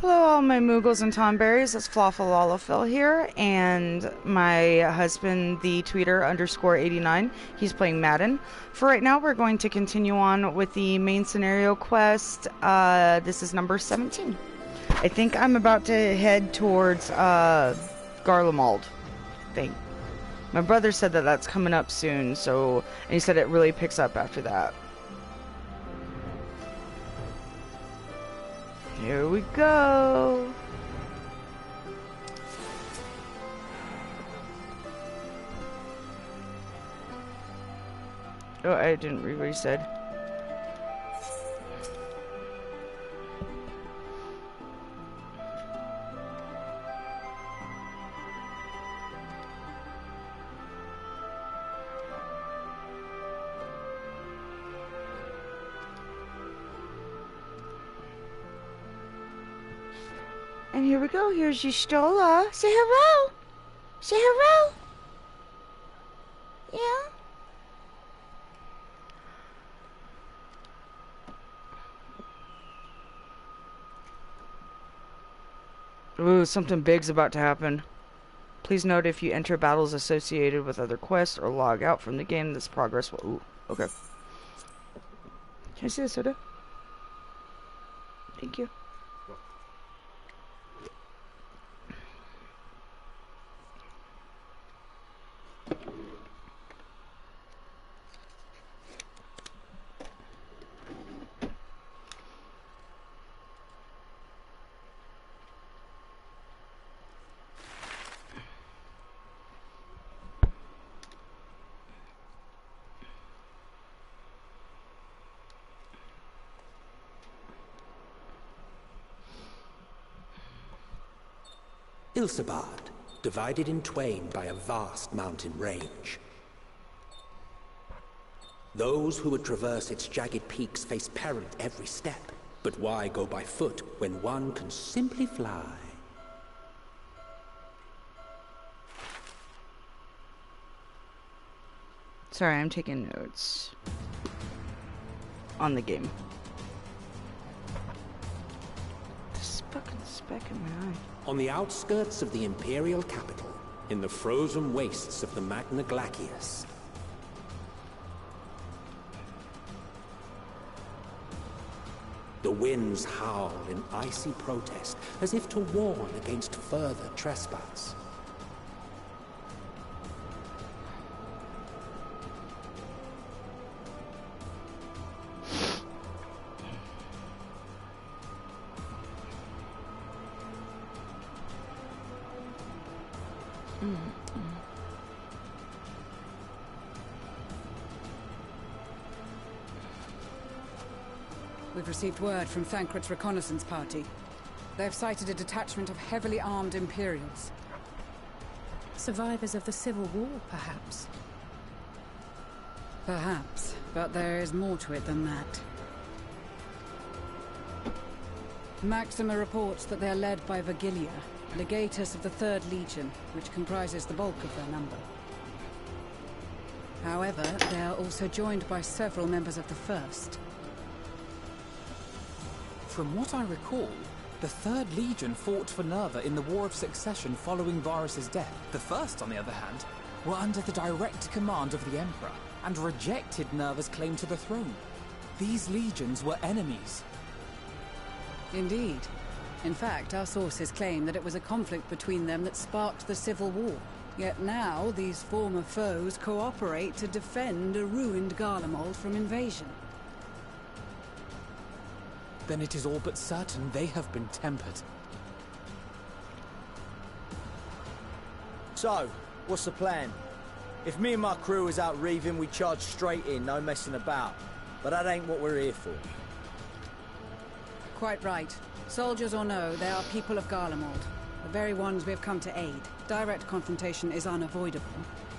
Hello, all my Moogles and Tomberries. It's Flawful Lalafell here, and my husband, the tweeter _89. He's playing Madden. For right now, we're going to continue on with the main scenario quest. This is number 17. I think I'm about to head towards Garlemald. My brother said that that's coming up soon, and he said it really picks up after that. Here we go. Oh, I didn't read what he said. And here we go. Here's Y'shtola. Say hello. Say hello. Yeah. Ooh, something big's about to happen. Please note if you enter battles associated with other quests or log out from the game, this progress will... Ooh, okay. Can I see the soda? Thank you. Ilsabard, divided in twain by a vast mountain range. Those who would traverse its jagged peaks face peril at every step. But why go by foot when one can simply fly? Sorry, I'm taking notes on the game. This fucking speck in my eye. On the outskirts of the Imperial capital, in the frozen wastes of the Magna Glacius, the winds howl in icy protest, as if to warn against further trespass. We've received word from Thancred's reconnaissance party. They've sighted a detachment of heavily armed Imperials. Survivors of the Civil War, perhaps? Perhaps, but there is more to it than that. Maxima reports that they are led by Virgilia, legatus of the 3rd Legion, which comprises the bulk of their number. However, they are also joined by several members of the 1st. From what I recall, the 3rd Legion fought for Nerva in the War of Succession following Varus's death. The 1st, on the other hand, were under the direct command of the Emperor and rejected Nerva's claim to the throne. These legions were enemies. Indeed. In fact, our sources claim that it was a conflict between them that sparked the Civil War. Yet now, these former foes cooperate to defend a ruined Garlemald from invasion. Then it is all but certain they have been tempered. So, what's the plan? If me and my crew is out reaving, we charge straight in, no messing about. But that ain't what we're here for. Quite right. Soldiers or no, they are people of Garlemald. The very ones we have come to aid. Direct confrontation is unavoidable.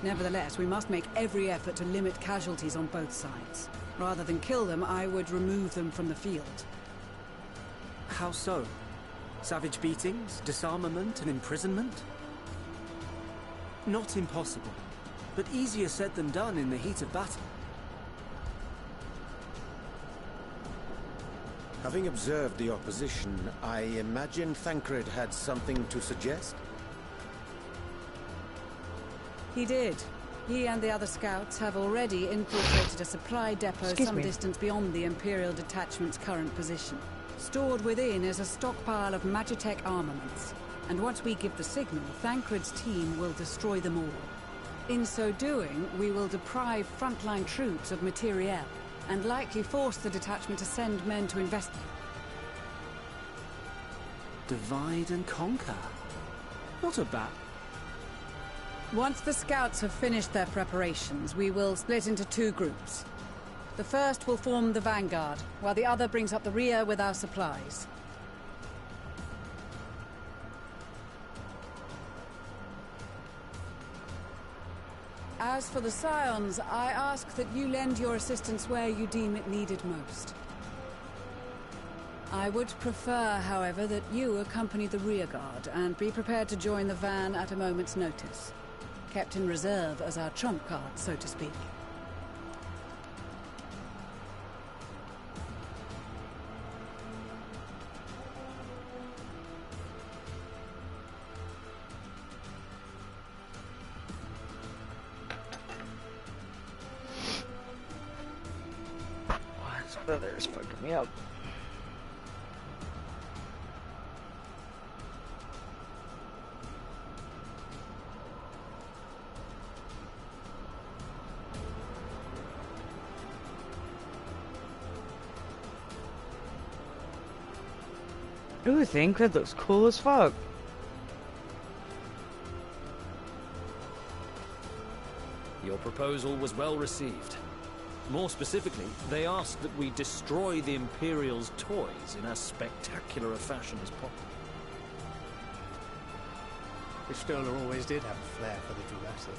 Nevertheless, we must make every effort to limit casualties on both sides. Rather than kill them, I would remove them from the field. How so? Savage beatings, disarmament, and imprisonment? Not impossible, but easier said than done in the heat of battle. Having observed the opposition, I imagine Thancred had something to suggest? He did. He and the other scouts have already infiltrated a supply depot distance beyond the Imperial Detachment's current position. Stored within is a stockpile of Magitech armaments, and once we give the signal, Thancred's team will destroy them all. In so doing, we will deprive frontline troops of materiel, and likely force the detachment to send men to investigate. Divide and conquer. Not a bad... Once the scouts have finished their preparations, we will split into two groups. The first will form the vanguard, while the other brings up the rear with our supplies. As for the Scions, I ask that you lend your assistance where you deem it needed most. I would prefer, however, that you accompany the rearguard and be prepared to join the van at a moment's notice. Kept in reserve as our trump card, so to speak. This weather is fucking me up. Ooh, Thancred looks cool as fuck. Your proposal was well received. More specifically, they asked that we destroy the Imperial's toys in as spectacular a fashion as possible. Pistola always did have a flair for the dramatic.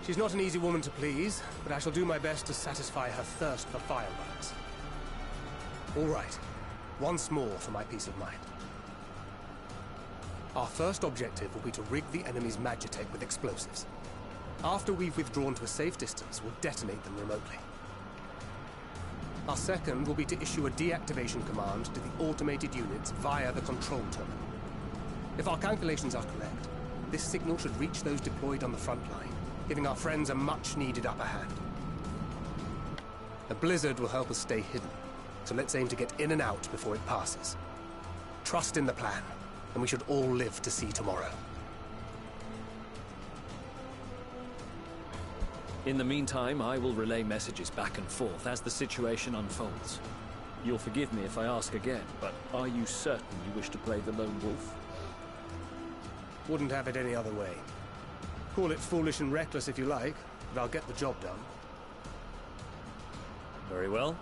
She's not an easy woman to please, but I shall do my best to satisfy her thirst for fireworks. All right. Once more for my peace of mind. Our first objective will be to rig the enemy's Magitech with explosives. After we've withdrawn to a safe distance, we'll detonate them remotely. Our second will be to issue a deactivation command to the automated units via the control terminal. If our calculations are correct, this signal should reach those deployed on the front line, giving our friends a much-needed upper hand. The blizzard will help us stay hidden, so let's aim to get in and out before it passes. Trust in the plan, and we should all live to see tomorrow. In the meantime, I will relay messages back and forth as the situation unfolds. You'll forgive me if I ask again, but are you certain you wish to play the lone wolf? Wouldn't have it any other way. Call it foolish and reckless if you like, but I'll get the job done. Very well.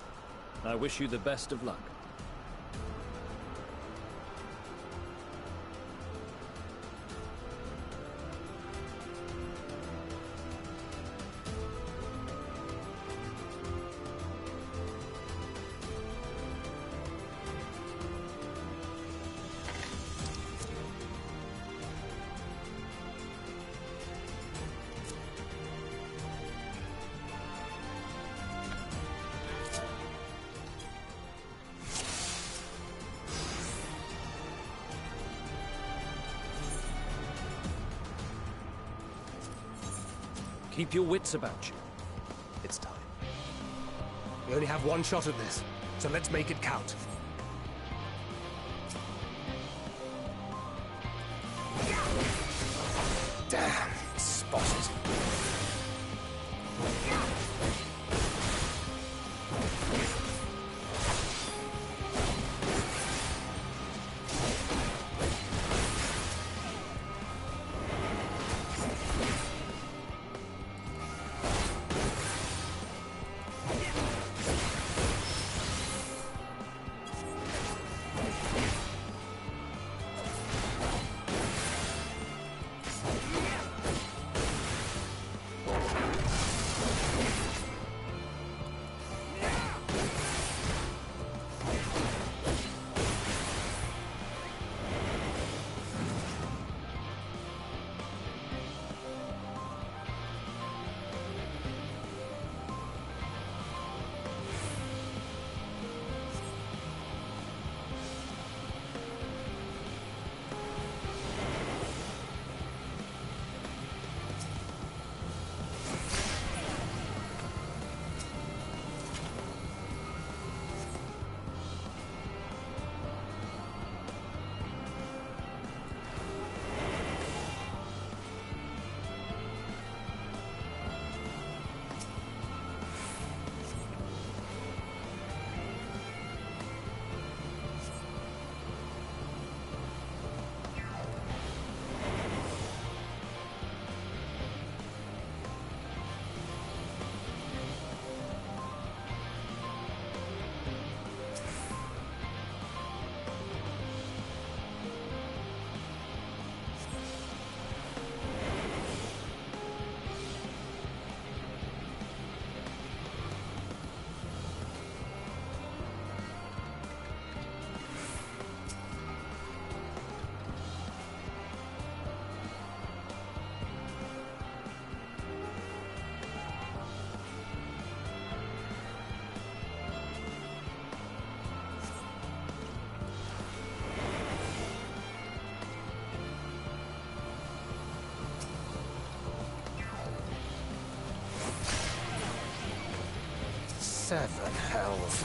I wish you the best of luck. Keep your wits about you. It's time. We only have one shot at this, so let's make it count. Damn, spotted. Seven hells.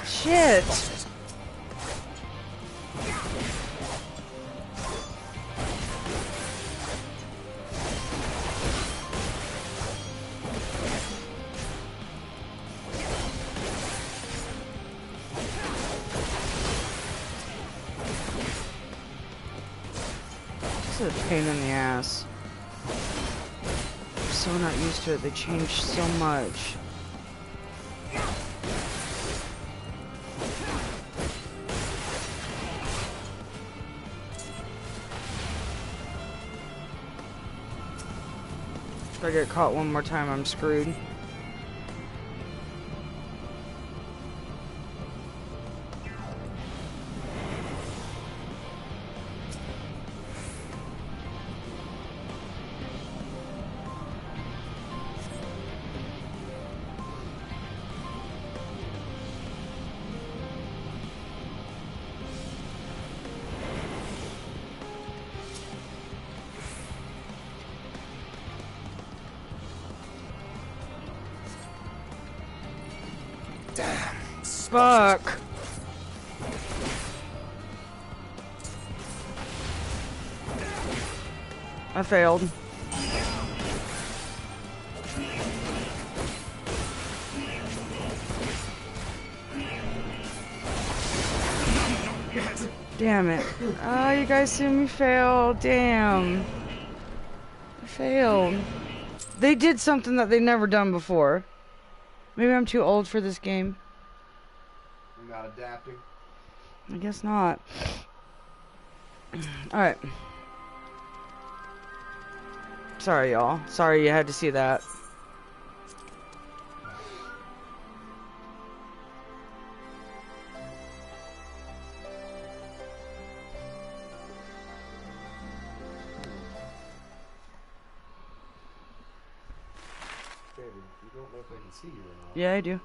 Shit! This is a pain in the ass. I'm so not used to it. They changed so much. If I get caught one more time, I'm screwed. Fuck. I failed. Damn it. Oh, you guys see me fail. Damn. I failed. They did something that they've never done before. Maybe I'm too old for this game. Not adapting. I guess not. Alright. Sorry, y'all. Sorry you had to see that. David, you don't know if I can see you or not. Yeah, I do.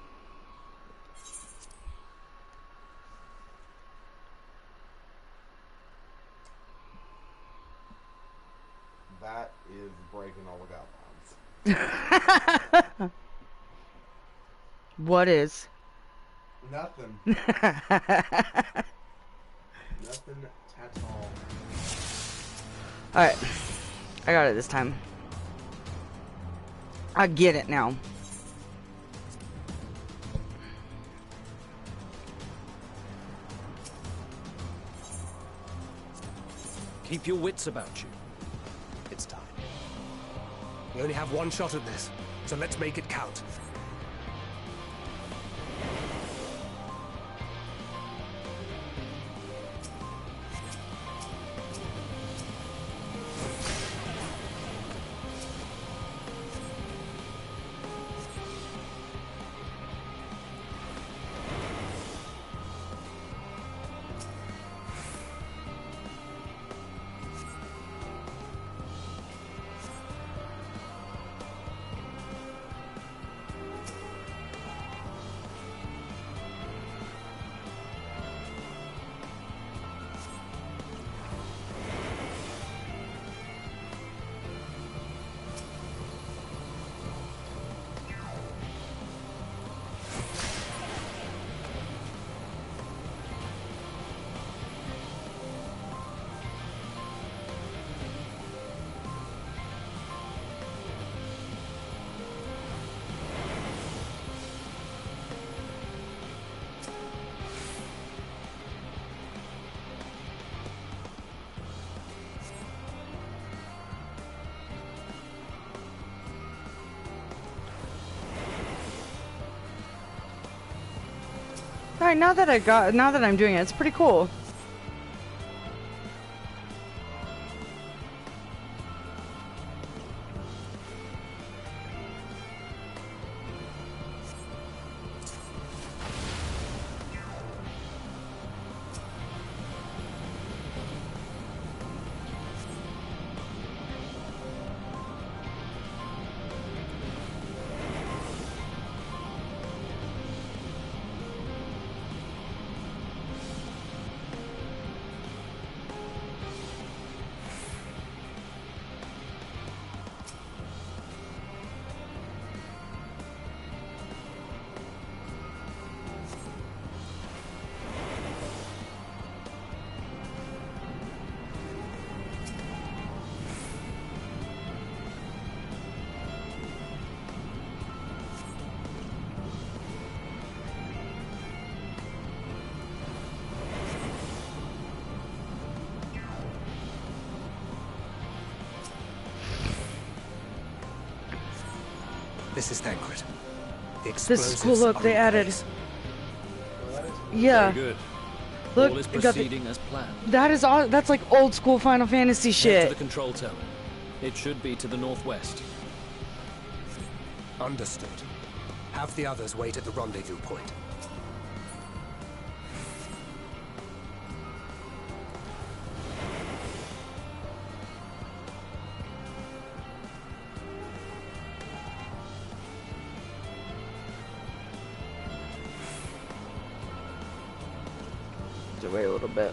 That is breaking all the guidelines. What is? Nothing. Nothing at all. Alright. I got it this time. I get it now. Keep your wits about you. It's time. We only have one shot at this, so let's make it count. Right, now that I'm doing it, it's pretty cool. This is Thancred. The This is cool. explosives Look, are they in added. place. Yeah. Very good. Look, All is it got the- proceeding as planned. that is all. That's like old school Final Fantasy Head to shit. the control tower. It should be to the northwest. Understood. Have the others wait at the rendezvous point. Just wait a little bit.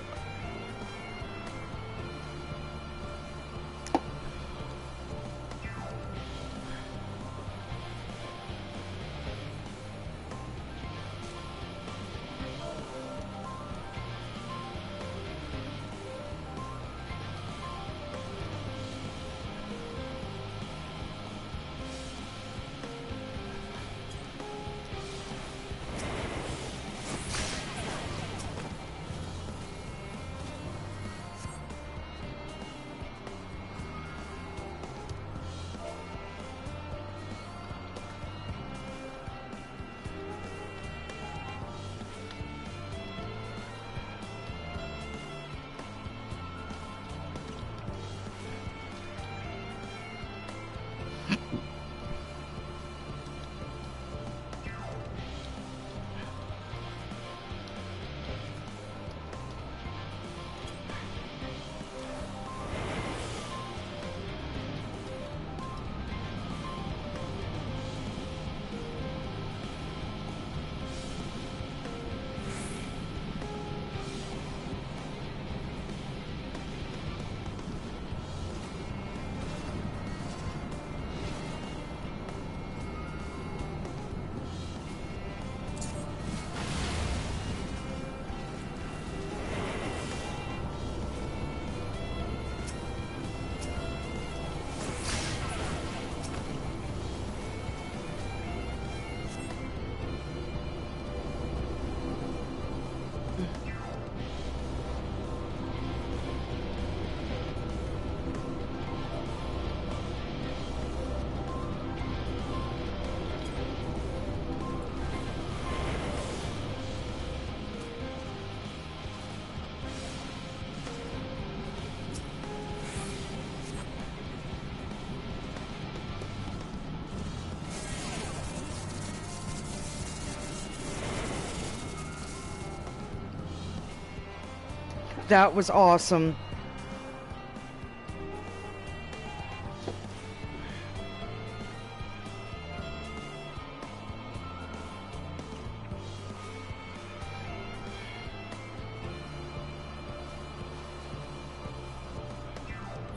That was awesome.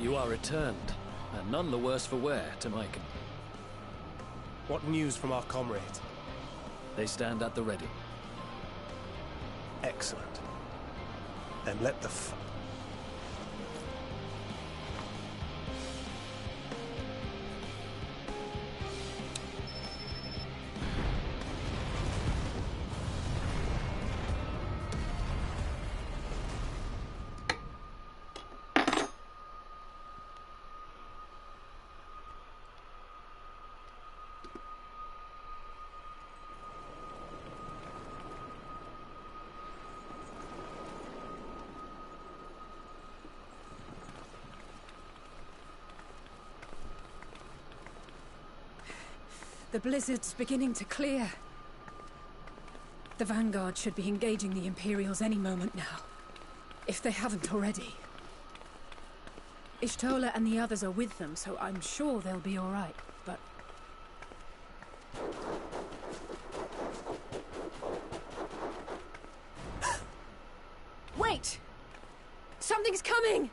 You are returned, and none the worse for wear, Amiko. What news from our comrades? They stand at the ready. Excellent. Then let the The blizzard's beginning to clear. The Vanguard should be engaging the Imperials any moment now, if they haven't already. Ishtola and the others are with them, so I'm sure they'll be all right, but... Wait! Something's coming!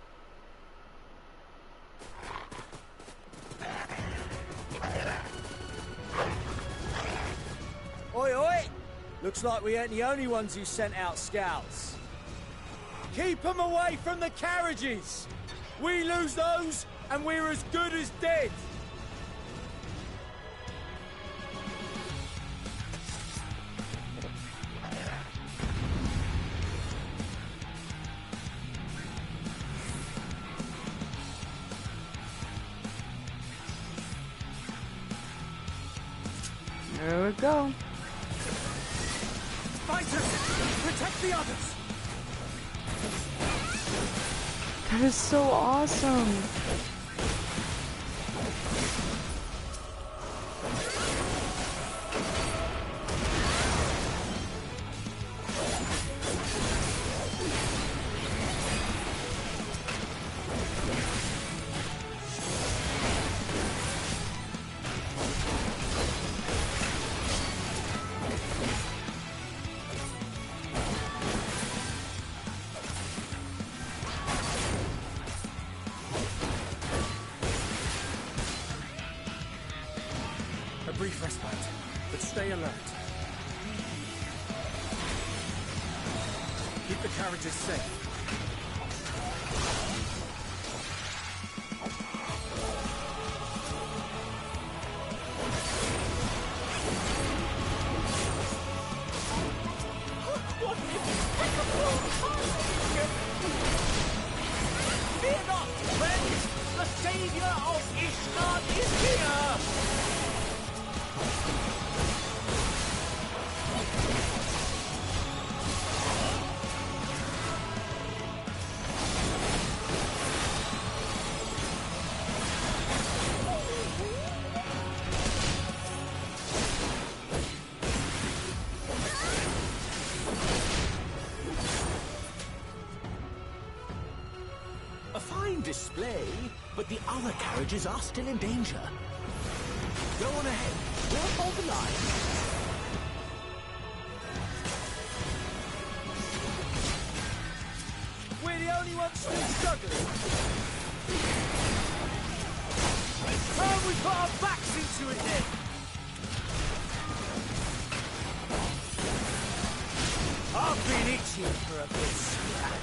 Oi, oi! Looks like we ain't the only ones who sent out scouts. Keep them away from the carriages! We lose those, and we're as good as dead! There we go. Fighters! Protect the others! That is so awesome. A brief respite, but stay alert. Keep the carriages safe. Fear not, friends! The savior of Ishtar is here! A fine display, but the other carriages are still in danger. Go on ahead. We'll hold the line. We're the only ones still struggling. Time we put our backs into it then. I've been itching for a bit scrap.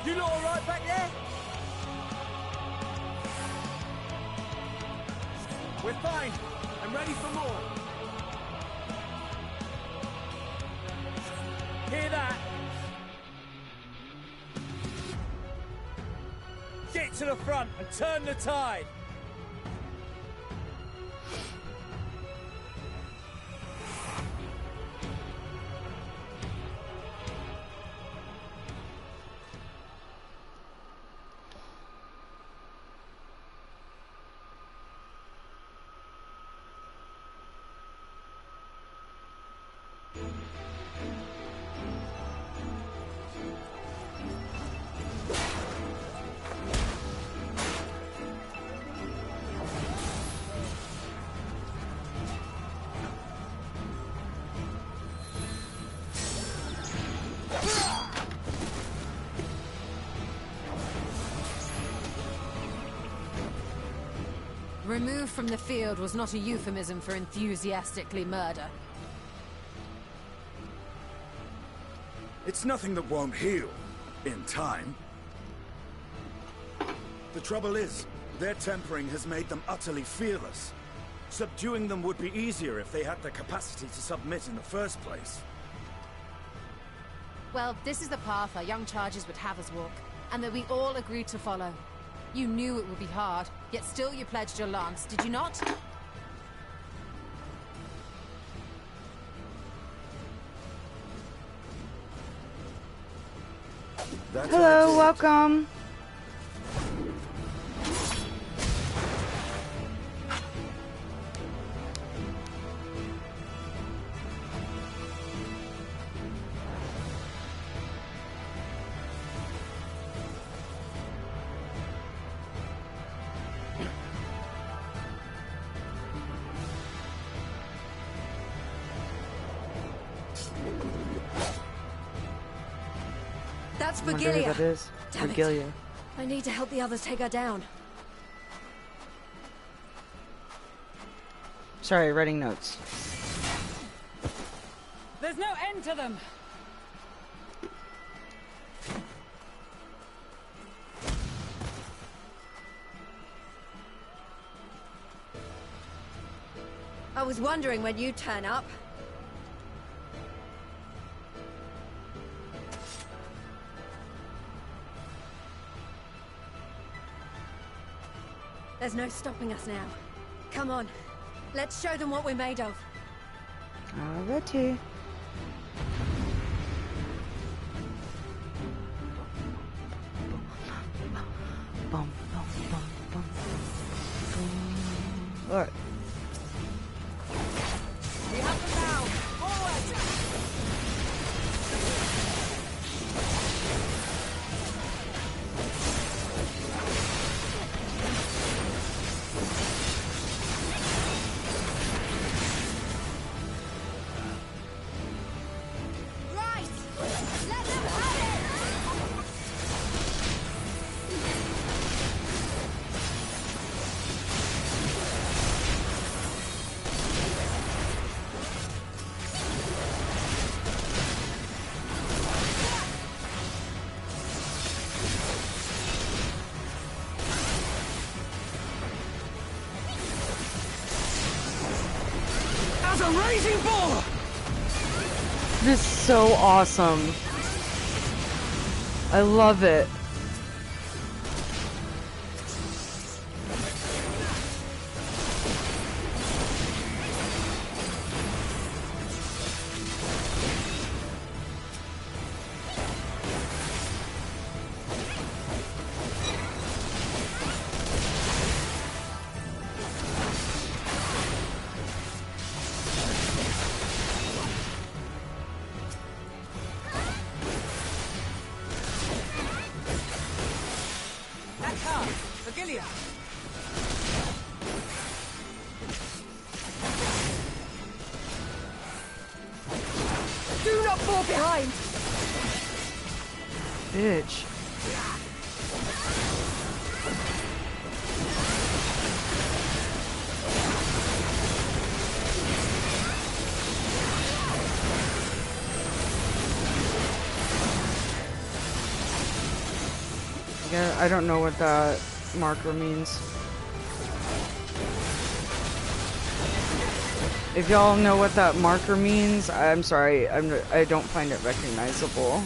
You lot all right back there? We're fine. I'm ready for more. Hear that? Get to the front and turn the tide. Removed from the field was not a euphemism for enthusiastically murder. It's nothing that won't heal. In time. The trouble is, their tempering has made them utterly fearless. Subduing them would be easier if they had the capacity to submit in the first place. Well, this is the path our young charges would have us walk, and that we all agreed to follow. You knew it would be hard, yet still you pledged your lance, did you not? Hello, welcome. That's I wonder who Virgilia. that is. Damn Virgilia. it. I need to help the others take her down. Sorry, writing notes. There's no end to them! I was wondering when you'd turn up. There's no stopping us now. Come on. Let's show them what we're made of. Alrighty. Bum, bum, bum, bum, bum. Alright. We have them now! Forward! Right! Let them have it! As a raging bull! This is so awesome. I love it. That car! Virgilia! Do not fall behind! Bitch. Yeah, I don't know what that marker means. If y'all know what that marker means, I'm sorry, I don't find it recognizable.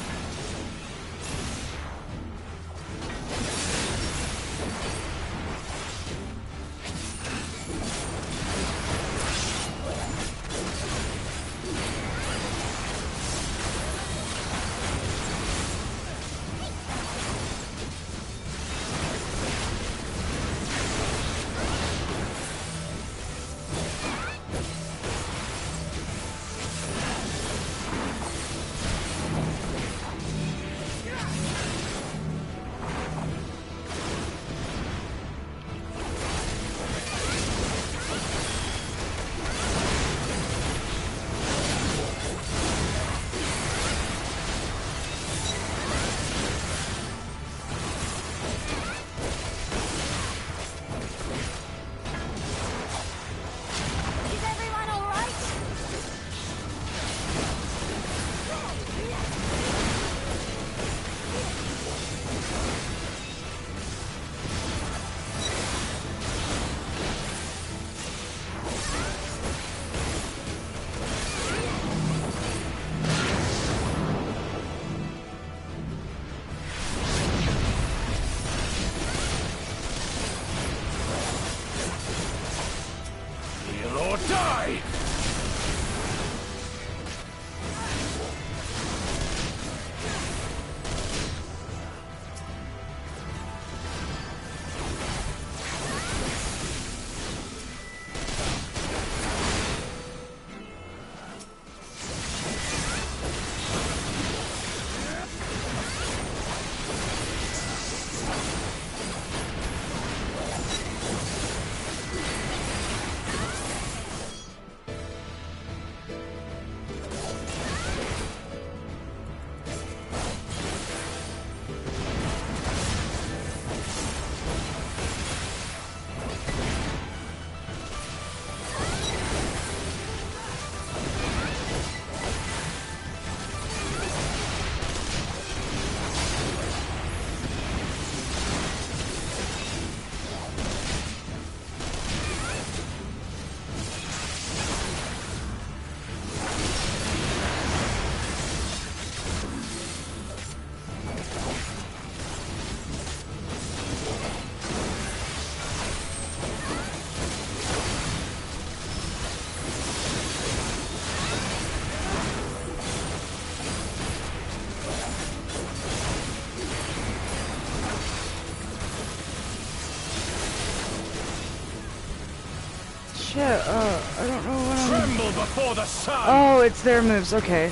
shit. I don't know what Tremble before the sun! Oh, it's their moves. Okay.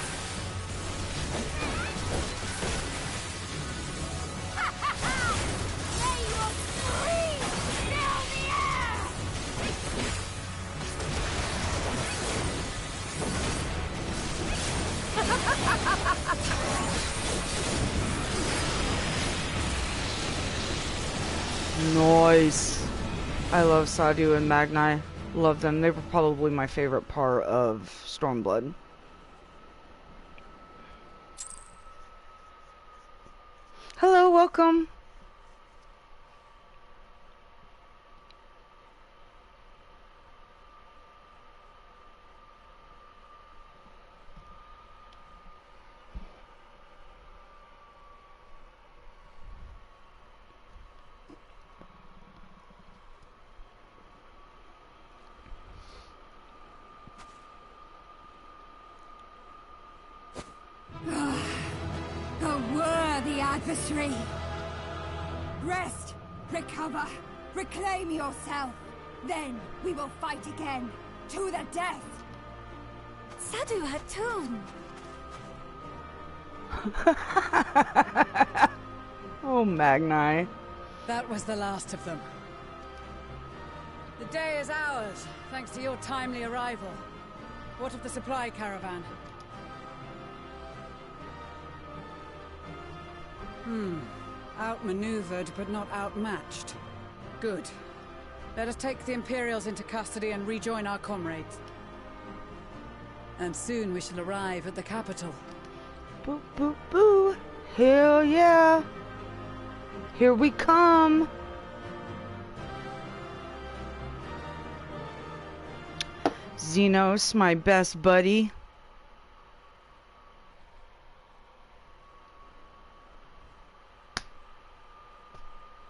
Nice. I love Sadu and Magni. Love them. They were probably my favorite part of Stormblood. Hello, welcome. Adversary. Rest, recover, reclaim yourself. Then we will fight again, to the death. Sadu Hatun. Oh, Magni. That was the last of them. The day is ours, thanks to your timely arrival. What of the supply caravan? Outmaneuvered, but not outmatched. Good. Let us take the Imperials into custody and rejoin our comrades. And soon we shall arrive at the capital. Boo, boo, boo. Hell yeah. Here we come. Xenos, my best buddy.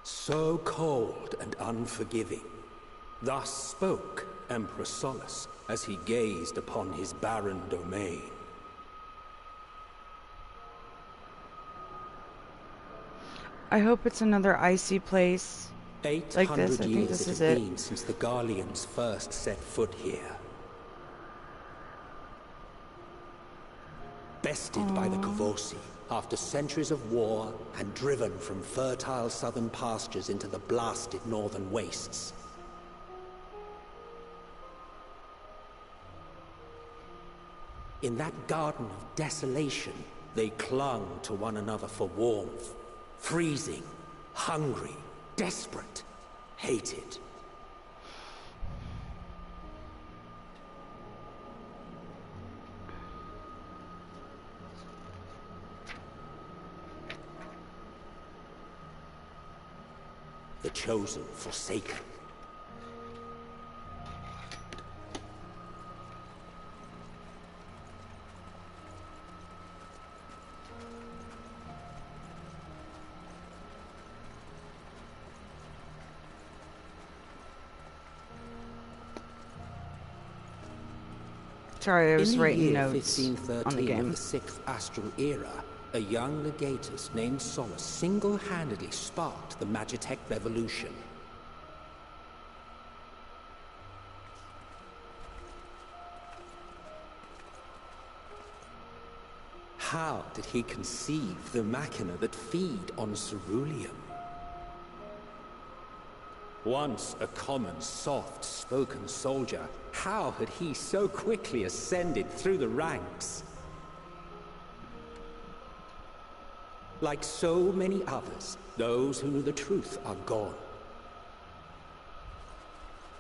So cold and unforgiving. Thus spoke Emperor Solus as he gazed upon his barren domain. I hope it's another icy place. 800 like this. I think years this it is had it. been since the Garleans first set foot here. Bested by the Kavosi, after centuries of war and driven from fertile southern pastures into the blasted northern wastes. In that garden of desolation, they clung to one another for warmth. Freezing, hungry, desperate, hated. The chosen forsaken. Sorry, I was writing In the year notes on the 1513 game. of the 6th Astral Era, a young legatus named Solus single-handedly sparked the Magitech Revolution. How did he conceive the machina that feed on ceruleum? Once a common, soft-spoken soldier, how had he so quickly ascended through the ranks? Like so many others, those who knew the truth are gone.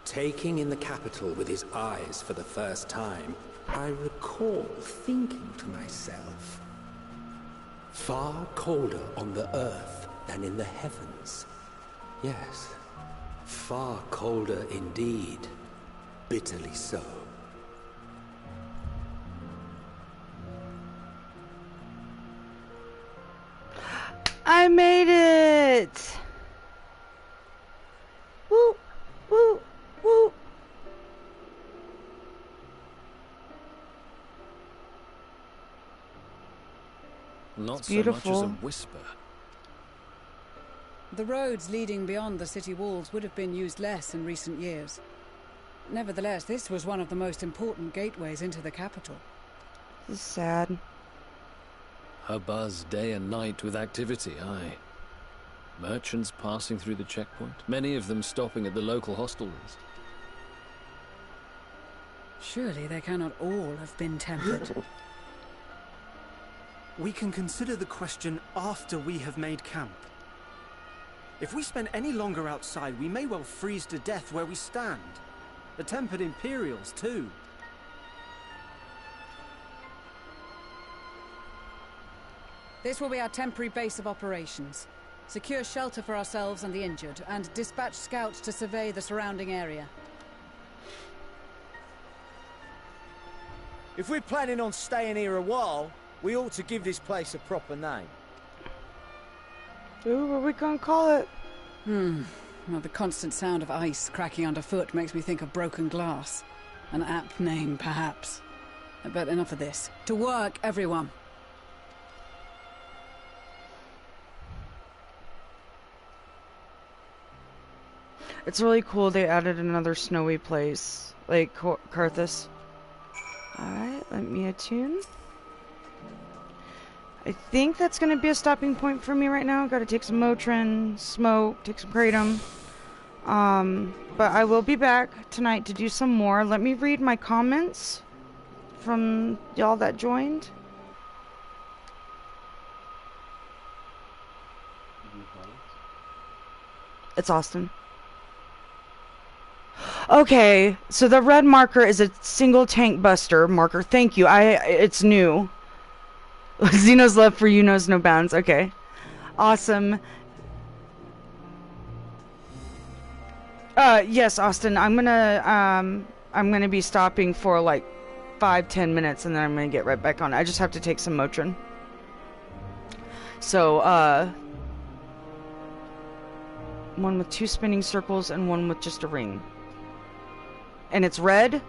Taking in the capital with his eyes for the first time, I recall thinking to myself, far colder on the earth than in the heavens. Yes, far colder indeed, bitterly so. I made it! Woo! Woo! Woo! Not It's so much as a beautiful. whisper. The roads leading beyond the city walls would have been used less in recent years. Nevertheless, this was one of the most important gateways into the capital. This is sad. A buzz day and night with activity, aye. Merchants passing through the checkpoint, many of them stopping at the local hostelries. Surely they cannot all have been tempered. We can consider the question after we have made camp. If we spend any longer outside, we may well freeze to death where we stand. The tempered Imperials, too. This will be our temporary base of operations. Secure shelter for ourselves and the injured, and dispatch scouts to survey the surrounding area. If we're planning on staying here a while, we ought to give this place a proper name. Ooh, what are we gonna call it? Well, the constant sound of ice cracking underfoot makes me think of broken glass. An apt name, perhaps. But enough of this. To work, everyone! It's really cool they added another snowy place, like Karthus. Alright, let me attune. I think that's going to be a stopping point for me right now. Got to take some Motrin, smoke, take some Kratom. But I will be back tonight to do some more. Let me read my comments from y'all that joined. It's Austin. Okay, so the red marker is a single tank buster marker. Thank you. It's new. Xeno's love for you knows no bounds. Okay. Awesome. Yes, Austin, I'm gonna be stopping for like 5-10 minutes and then I'm gonna get right back on. I just have to take some Motrin. So, one with 2 spinning circles and one with just a ring. And it's red.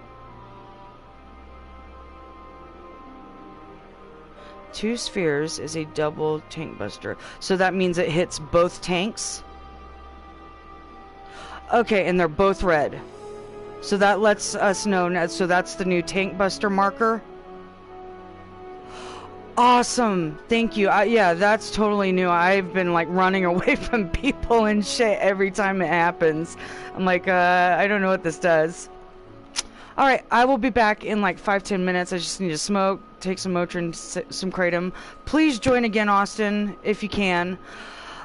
2 spheres is a double tank buster. So that means it hits both tanks. Okay, and they're both red. So that lets us know. So that's the new tank buster marker. Awesome. Thank you. Yeah, that's totally new. I've been like running away from people and shit every time it happens. I'm like, I don't know what this does. Alright, I will be back in like 5-10 minutes. I just need to smoke, take some Motrin, some Kratom. Please join again, Austin, if you can.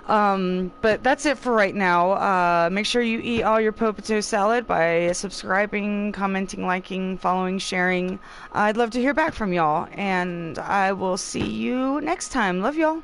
But that's it for right now. Make sure you eat all your potato salad by subscribing, commenting, liking, following, sharing. I'd love to hear back from y'all, and I will see you next time. Love y'all.